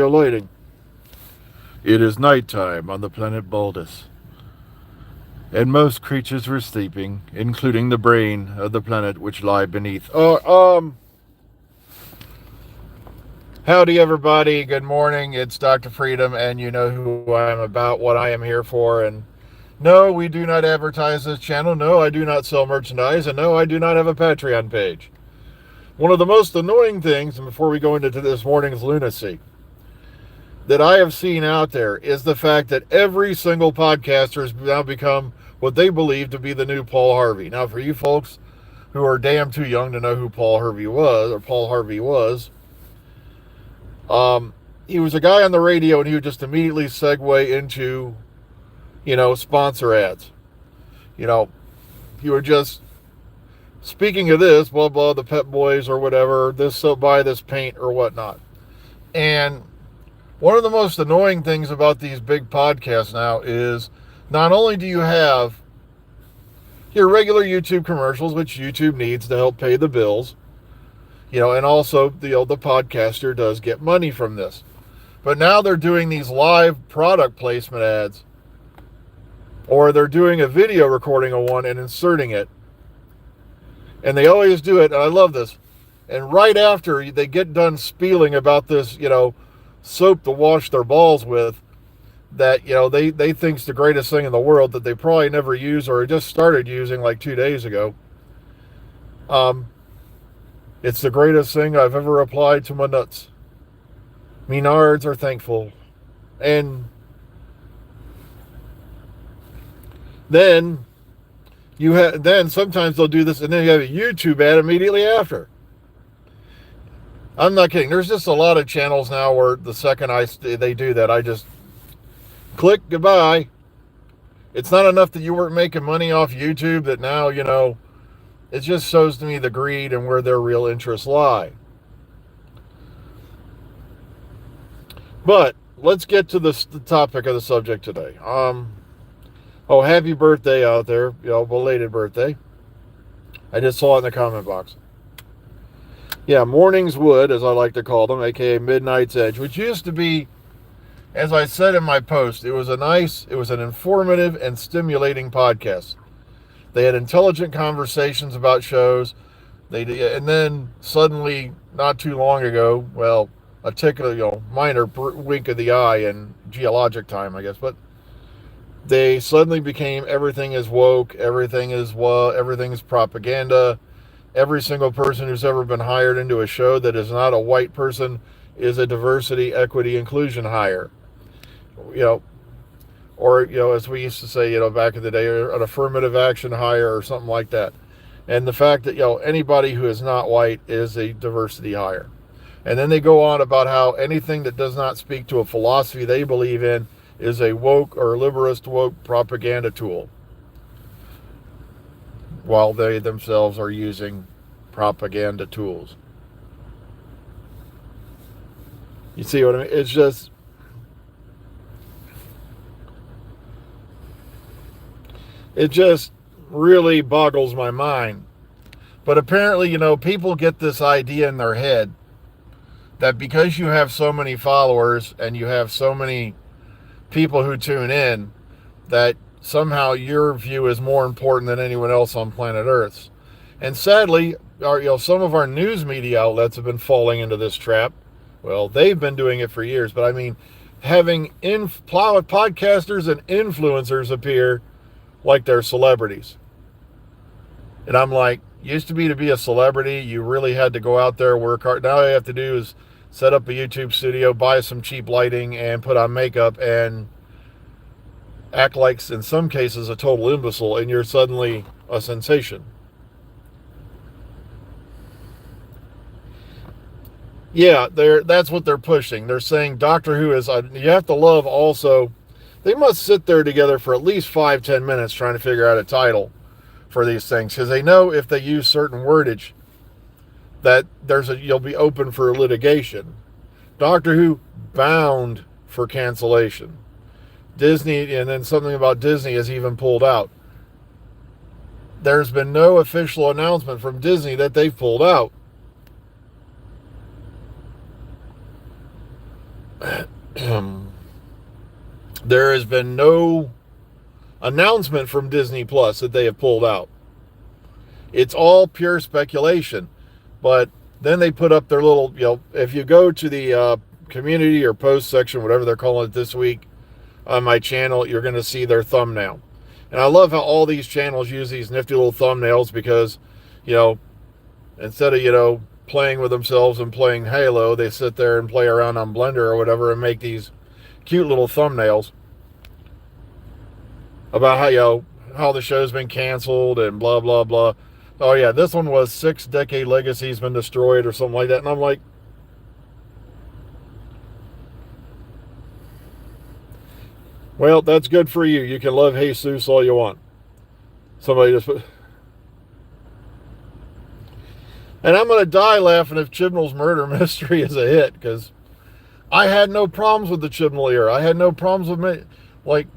lighting. It is nighttime on the planet Baldus, and most creatures were sleeping, including the brain of the planet which lie beneath. Howdy everybody, good morning, it's Dr. Freedom, and you know who I am about, what I am here for, and no, we do not advertise this channel, no, I do not sell merchandise, and no, I do not have a Patreon page. One of the most annoying things, and before we go into this morning's lunacy, that I have seen out there is the fact that every single podcaster has now become what they believe to be the new Paul Harvey. Now, for you folks who are damn too young to know who Paul Harvey was, he was a guy on the radio, and he would just immediately segue into, sponsor ads. He would just, speaking of this, blah, blah, the Pep Boys or whatever, this, so buy this paint or whatnot. And one of the most annoying things about these big podcasts now is not only do you have your regular YouTube commercials, which YouTube needs to help pay the bills, and also the podcaster does get money from this. But now they're doing these live product placement ads, or they're doing a video recording of one and inserting it. And they always do it, and I love this. And right after they get done spieling about this, soap to wash their balls with, that they think's the greatest thing in the world, that they probably never use or just started using like 2 days ago. It's the greatest thing I've ever applied to my nuts. Me nards are thankful. And then sometimes they'll do this, and then you have a YouTube ad immediately after. I'm not kidding. There's just a lot of channels now where the second they do that, I just click goodbye. It's not enough that you weren't making money off YouTube, that now, it just shows to me the greed and where their real interests lie. But let's get to the topic of the subject today. Happy birthday out there, belated birthday. I just saw it in the comment box. Yeah, Morning's Wood, as I like to call them, aka Midnight's Edge, which used to be, as I said in my post, it was an informative and stimulating podcast. They had intelligent conversations about shows. And then suddenly, not too long ago, well, a tickle, minor wink of the eye in geologic time, I guess, but they suddenly became everything is woke, everything is propaganda. Every single person who's ever been hired into a show that is not a white person is a diversity, equity, inclusion hire. Or, as we used to say, back in the day, an affirmative action hire or something like that. And the fact that, anybody who is not white is a diversity hire. And then they go on about how anything that does not speak to a philosophy they believe in is a woke or liberalist woke propaganda tool, while they themselves are using propaganda tools. You see what I mean? It just really boggles my mind. But apparently, people get this idea in their head that because you have so many followers and you have so many people who tune in, that somehow your view is more important than anyone else on planet Earth. And sadly, some of our news media outlets have been falling into this trap. Well, they've been doing it for years, but I mean, having podcasters and influencers appear like they're celebrities. And I'm like, used to be a celebrity, you really had to go out there, work hard. Now all you have to do is set up a YouTube studio, buy some cheap lighting, and put on makeup, and act like, in some cases, a total imbecile, and you're suddenly a sensation. Yeah, that's what they're pushing. They're saying Doctor Who is, you have to love also, they must sit there together for at least 5-10 minutes trying to figure out a title for these things, because they know if they use certain wordage that you'll be open for litigation. Doctor Who bound for cancellation. Disney, and then something about Disney has even pulled out. There's been no official announcement from Disney that they've pulled out. There has been no announcement from Disney Plus that they have pulled out. It's all pure speculation. But then they put up their little, if you go to the community or post section, whatever they're calling it this week, on my channel, you're going to see their thumbnail. And I love how all these channels use these nifty little thumbnails because, instead of, playing with themselves and playing Halo, they sit there and play around on Blender or whatever and make these cute little thumbnails about how the show's been canceled and blah, blah, blah. Oh, yeah, this one was 6-decade legacy's been destroyed or something like that. And I'm like, well, that's good for you. You can love Jesus all you want. Somebody just put... And I'm going to die laughing if Chibnall's murder mystery is a hit, because I had no problems with the Chibnall era. I had no problems with me. Like,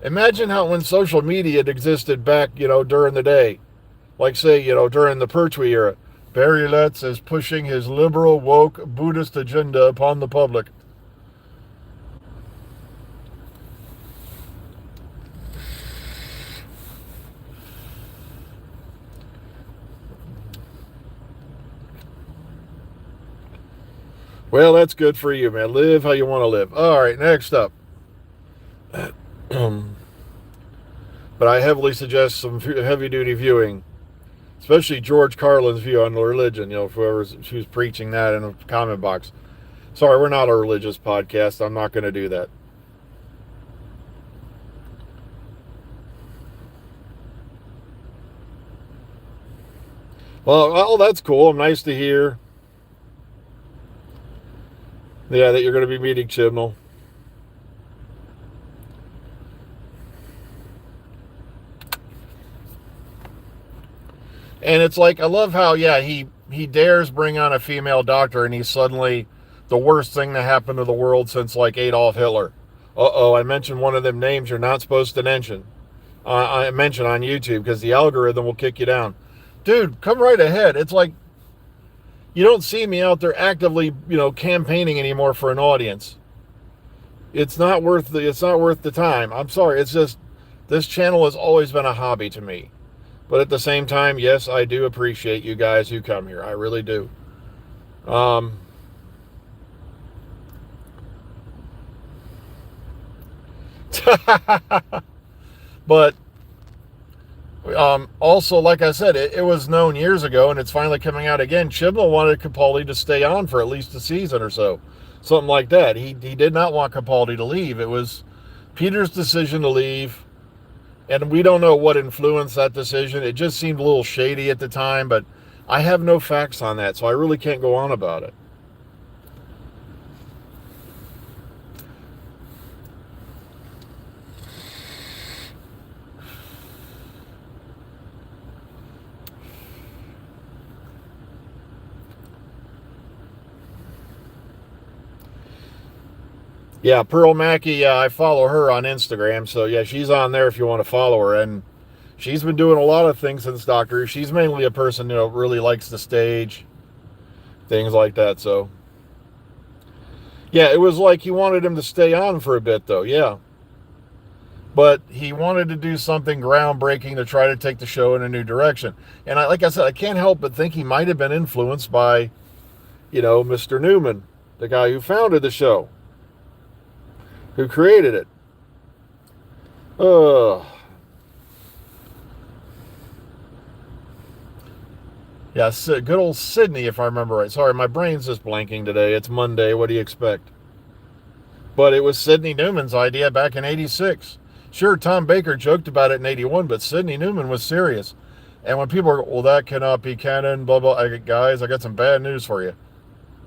imagine how when social media had existed back, during the day. Like, say, during the Pertwee era. Barry Letts is pushing his liberal, woke, Buddhist agenda upon the public. Well, that's good for you, man. Live how you want to live. All right, next up. But I heavily suggest some heavy-duty viewing, especially George Carlin's view on religion, who's preaching that in a comment box. Sorry, we're not a religious podcast. I'm not going to do that. Well, that's cool. Nice to hear. Yeah, that you're going to be meeting Chibnall. And it's like, I love how, he dares bring on a female doctor, and he's suddenly the worst thing to happen to the world since, like, Adolf Hitler. I mentioned one of them names you're not supposed to mention. I mention on YouTube, because the algorithm will kick you down. Dude, come right ahead. It's like, you don't see me out there actively, campaigning anymore for an audience. It's not worth the time. I'm sorry. It's just, this channel has always been a hobby to me. But at the same time, yes, I do appreciate you guys who come here. I really do. But also, like I said, it was known years ago, and it's finally coming out again. Chibnall wanted Capaldi to stay on for at least a season or so. Something like that. He did not want Capaldi to leave. It was Peter's decision to leave. And we don't know what influenced that decision. It just seemed a little shady at the time, but I have no facts on that, so I really can't go on about it. Yeah, Pearl Mackey, I follow her on Instagram, so yeah, she's on there if you want to follow her, and she's been doing a lot of things since Doctor Who. She's mainly a person, really likes the stage, things like that, so. Yeah, it was like he wanted him to stay on for a bit, though, yeah. But he wanted to do something groundbreaking to try to take the show in a new direction. And like I said, I can't help but think he might have been influenced by, Mr. Newman, the guy who founded the show, who created it. Yeah, good old Sydney, if I remember right. Sorry, my brain's just blanking today. It's Monday. What do you expect? But it was Sidney Newman's idea back in '86. Sure, Tom Baker joked about it in '81, but Sidney Newman was serious. And when people are, well, that cannot be canon, blah, blah, guys, I got some bad news for you.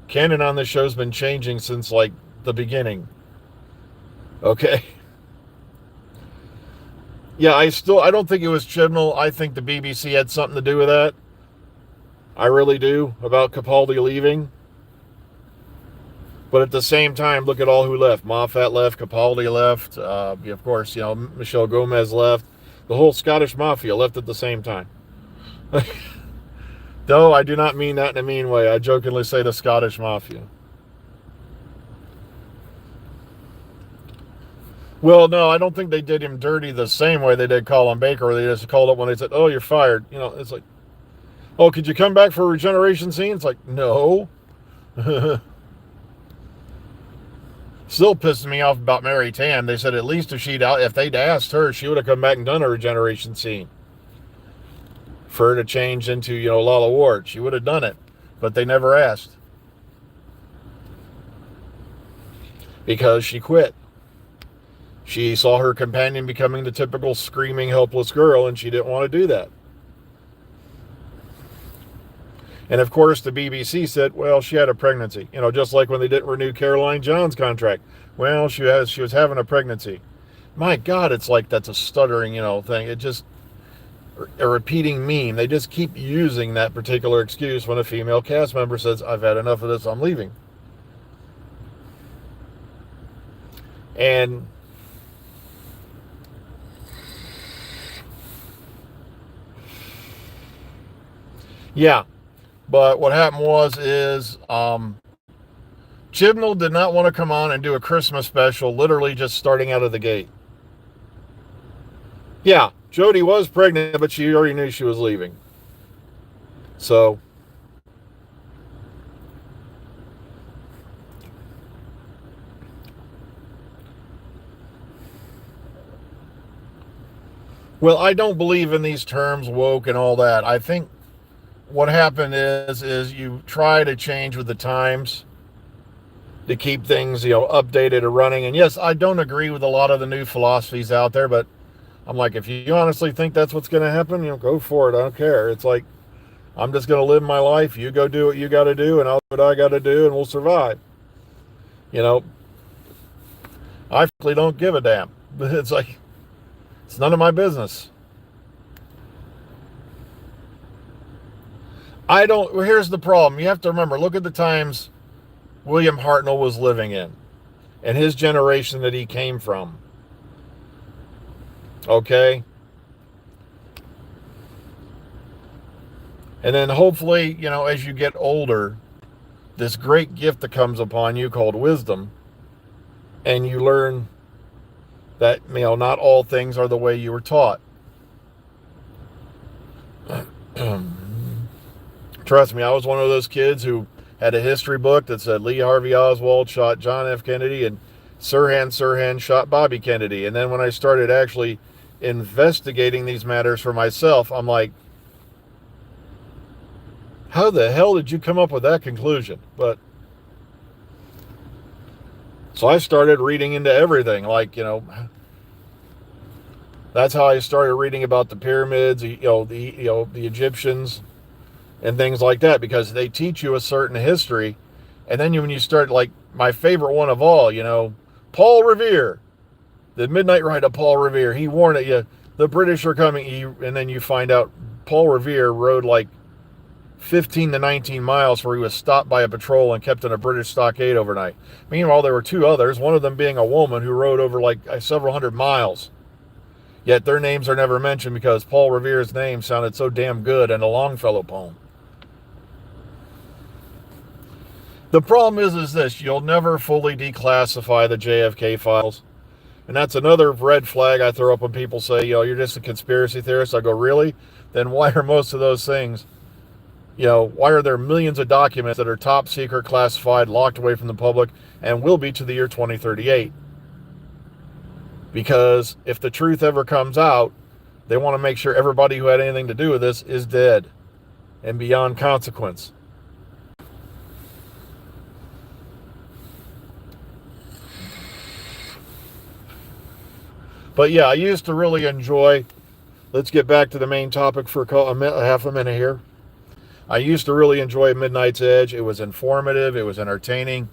Canon on this show's been changing since, like, the beginning. Okay. Yeah, I don't think it was Chibnall. I think the BBC had something to do with that. I really do, about Capaldi leaving. But at the same time, look at all who left. Moffat left, Capaldi left. Of course, Michelle Gomez left. The whole Scottish Mafia left at the same time. Though I do not mean that in a mean way. I jokingly say the Scottish Mafia. Well, no, I don't think they did him dirty the same way they did Colin Baker, or they just called up when they said, "Oh, you're fired." It's like, "Oh, could you come back for a regeneration scene?" It's like, no. Still pisses me off about Mary Tam. They said at least if they'd asked her, she would have come back and done a regeneration scene for her to change into, Lala Ward. She would have done it, but they never asked because she quit. She saw her companion becoming the typical screaming, helpless girl, and she didn't want to do that. And of course, the BBC said, well, she had a pregnancy. Just like when they didn't renew Caroline John's contract. Well, she was having a pregnancy. My God, it's like that's a stuttering, thing. It just a repeating meme. They just keep using that particular excuse when a female cast member says, I've had enough of this, I'm leaving. And yeah, but what happened is Chibnall did not want to come on and do a Christmas special, literally just starting out of the gate. Yeah, Jodie was pregnant, but she already knew she was leaving. So, well, I don't believe in these terms, woke and all that. I think what happened is you try to change with the times to keep things, updated or running. And yes, I don't agree with a lot of the new philosophies out there, but I'm like, if you honestly think that's what's going to happen, go for it. I don't care. It's like, I'm just going to live my life. You go do what you got to do, and I'll do what I got to do, and we'll survive. I frankly don't give a damn. But it's like, it's none of my business. Here's the problem. You have to remember, look at the times William Hartnell was living in and his generation that he came from. Okay? And then hopefully, as you get older, this great gift that comes upon you called wisdom, and you learn that, not all things are the way you were taught. Trust me, I was one of those kids who had a history book that said Lee Harvey Oswald shot John F. Kennedy and Sirhan shot Bobby Kennedy. And then when I started actually investigating these matters for myself, I'm like, how the hell did you come up with that conclusion? But so I started reading into everything. Like, that's how I started reading about the pyramids, the Egyptians and things like that, because they teach you a certain history. And then when you start, like my favorite one of all, Paul Revere, the Midnight Ride of Paul Revere, he warned you, the British are coming. And then you find out Paul Revere rode like 15 to 19 miles where he was stopped by a patrol and kept in a British stockade overnight. Meanwhile, there were two others, one of them being a woman who rode over like several hundred miles. Yet their names are never mentioned because Paul Revere's name sounded so damn good in a Longfellow poem. The problem is this: you'll never fully declassify the JFK files. And that's another red flag I throw up when people say, you're just a conspiracy theorist. I go, really? Then why are most of those things, why are there millions of documents that are top secret, classified, locked away from the public, and will be to the year 2038? Because if the truth ever comes out, they want to make sure everybody who had anything to do with this is dead and beyond consequence. But yeah, I used to really enjoy, let's get back to the main topic for half a minute here. I used to really enjoy Midnight's Edge. It was informative, it was entertaining,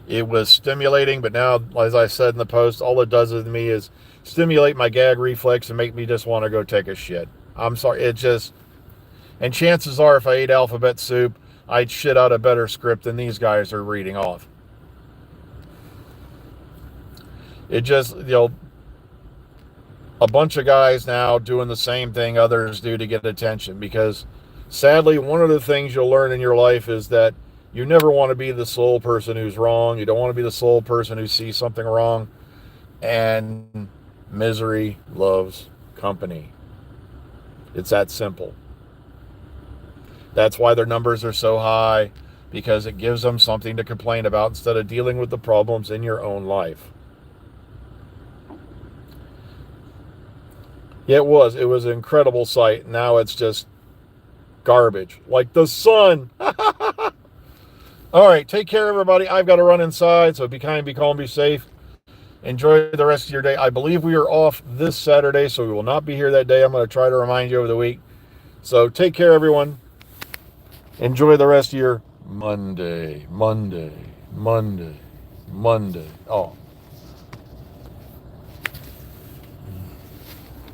it was stimulating, but now, as I said in the post, all it does with me is stimulate my gag reflex and make me just want to go take a shit. I'm sorry, and chances are if I ate alphabet soup, I'd shit out a better script than these guys are reading off. It just, a bunch of guys now doing the same thing others do to get attention, because sadly, one of the things you'll learn in your life is that you never want to be the sole person who's wrong. You don't want to be the sole person who sees something wrong. And misery loves company. It's that simple. That's why their numbers are so high, because it gives them something to complain about instead of dealing with the problems in your own life. It was an incredible sight. Now it's just garbage, like the sun. All right, take care, everybody. I've got to run inside, so be kind, be calm, be safe. Enjoy the rest of your day. I believe we are off this Saturday, so we will not be here that day. I'm going to try to remind you over the week. So take care, everyone. Enjoy the rest of your Monday. Oh.